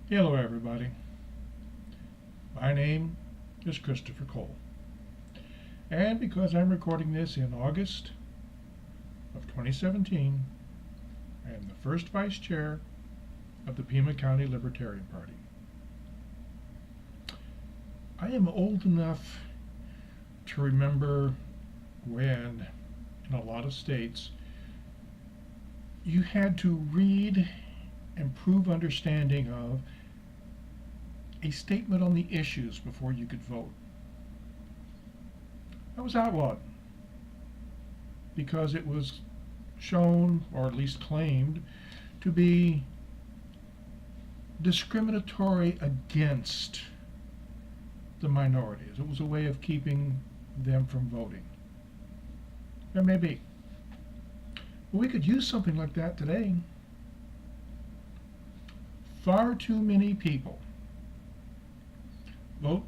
Hello everybody, my name is Christopher Cole, and because I'm recording this in August of 2017, I am the first vice chair of the Pima County Libertarian Party. I am old enough to remember when, in a lot of states, you had to read and prove understanding of a statement on the issues before you could vote. That was outlawed because it was shown, or at least claimed, to be discriminatory against the minorities. It was a way of keeping them from voting. There may be. But we could use something like that today. Far too many people vote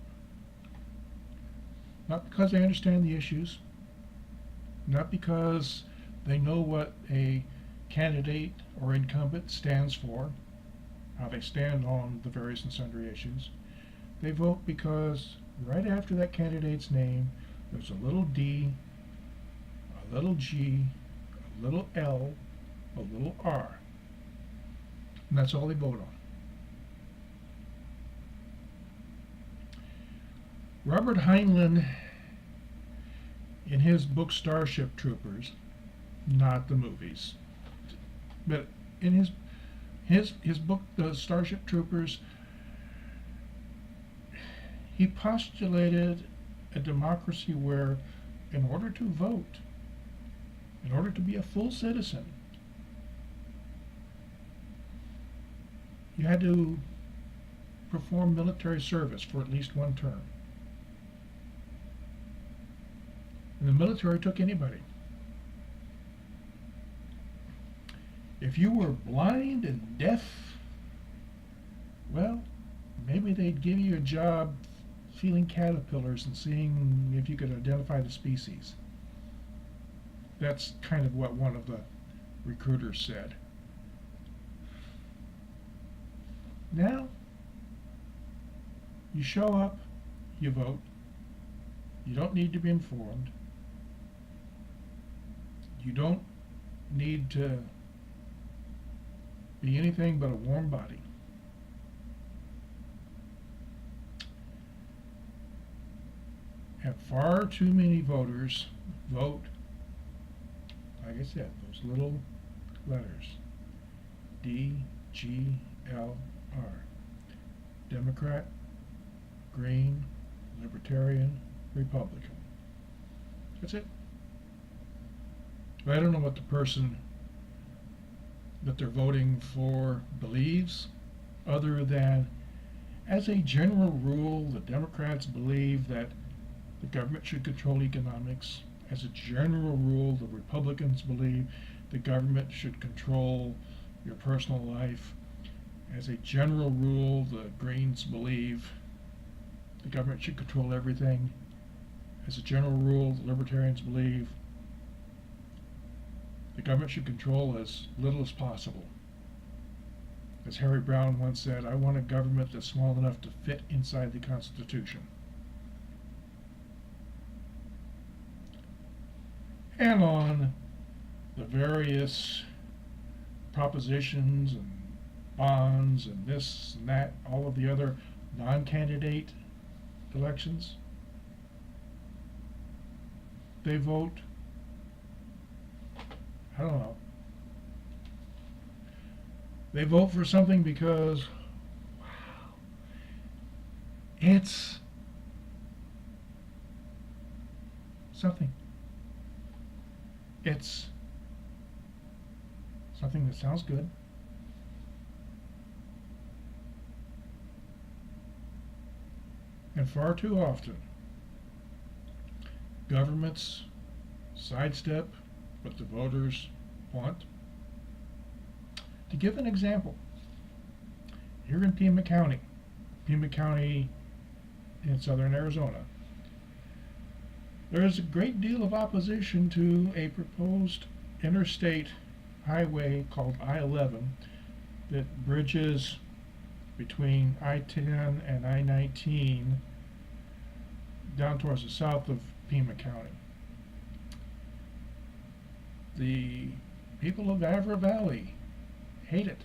not because they understand the issues, not because they know what a candidate or incumbent stands for, how they stand on the various and sundry issues. They vote because right after that candidate's name, there's a little D, a little G, a little L, a little R. And that's all they vote on. Robert Heinlein, in his book Starship Troopers, not the movies, but in his book, The Starship Troopers, he postulated a democracy where, in order to vote, in order to be a full citizen, you had to perform military service for at least one term. And the military took anybody. If you were blind and deaf, well, maybe they'd give you a job feeling caterpillars and seeing if you could identify the species. That's kind of what one of the recruiters said. Now, you show up, you vote, you don't need to be informed, you don't need to be anything but a warm body. And far too many voters vote, like I said, those little letters, D, G, L, R. Democrat, Green, Libertarian, Republican. That's it. I don't know what the person that they're voting for believes, other than, as a general rule, the Democrats believe that the government should control economics. As a general rule, the Republicans believe the government should control your personal life. As a general rule, the Greens believe the government should control everything. As a general rule, the Libertarians believe the government should control as little as possible. As Harry Brown once said, I want a government that's small enough to fit inside the Constitution. And on the various propositions and bonds and this and that, all of the other non-candidate elections, they vote, I don't know, they vote for something because, wow, it's something. It's something that sounds good. And far too often, governments sidestep what the voters want. To give an example, here in Pima County in southern Arizona, there is a great deal of opposition to a proposed interstate highway called I-11 that bridges between I-10 and I-19 down towards the south of Pima County. The people of Avra Valley hate it,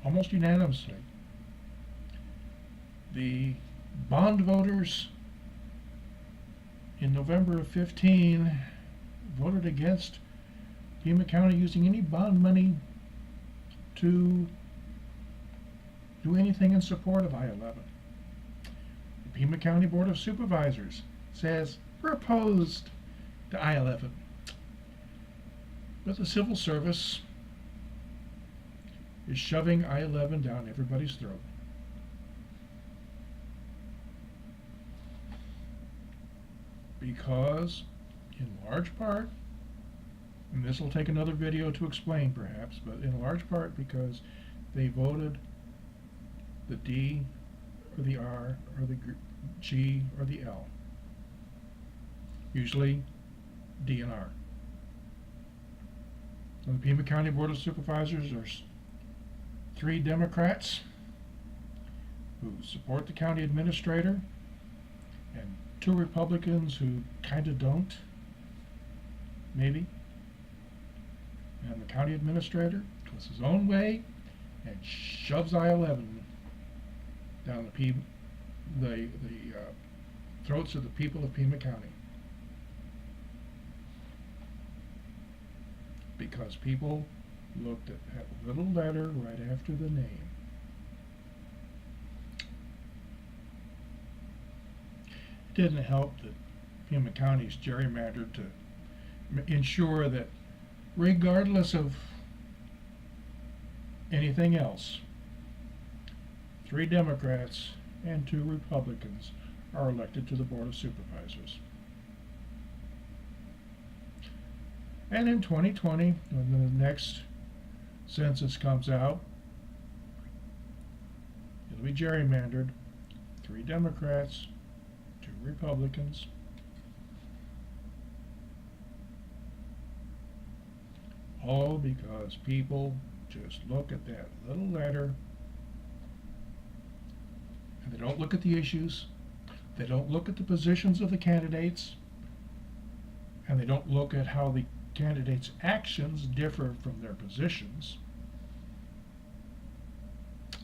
almost unanimously. The bond voters in November of 15 voted against Pima County using any bond money to do anything in support of I-11. The Pima County Board of Supervisors says we're opposed to I-11. But the civil service is shoving I-11 down everybody's throat. Because, in large part, and this will take another video to explain perhaps, but in large part because they voted the D or the R or the G or the L. Usually D and R. On the Pima County Board of Supervisors, there's 3 Democrats who support the county administrator and 2 Republicans who kind of don't, maybe. And the county administrator goes his own way and shoves I-11 down the throats of the people of Pima County. Because people looked at that little letter right after the name. It didn't help that Pima County's gerrymandered to ensure that regardless of anything else, 3 Democrats and 2 Republicans are elected to the Board of Supervisors. And in 2020, when the next census comes out, it'll be gerrymandered. 3 Democrats, 2 Republicans. All because people just look at that little letter and they don't look at the issues, they don't look at the positions of the candidates, and they don't look at how the candidates' actions differ from their positions.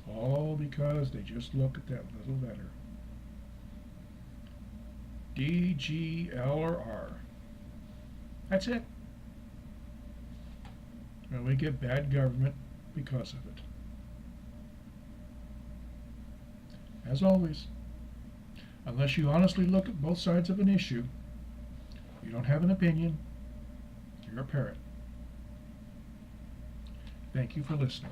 All because they just look at that little letter. D, G, L, or R. That's it. And we get bad government because of it. As always, unless you honestly look at both sides of an issue, you don't have an opinion, you're a parrot. Thank you for listening.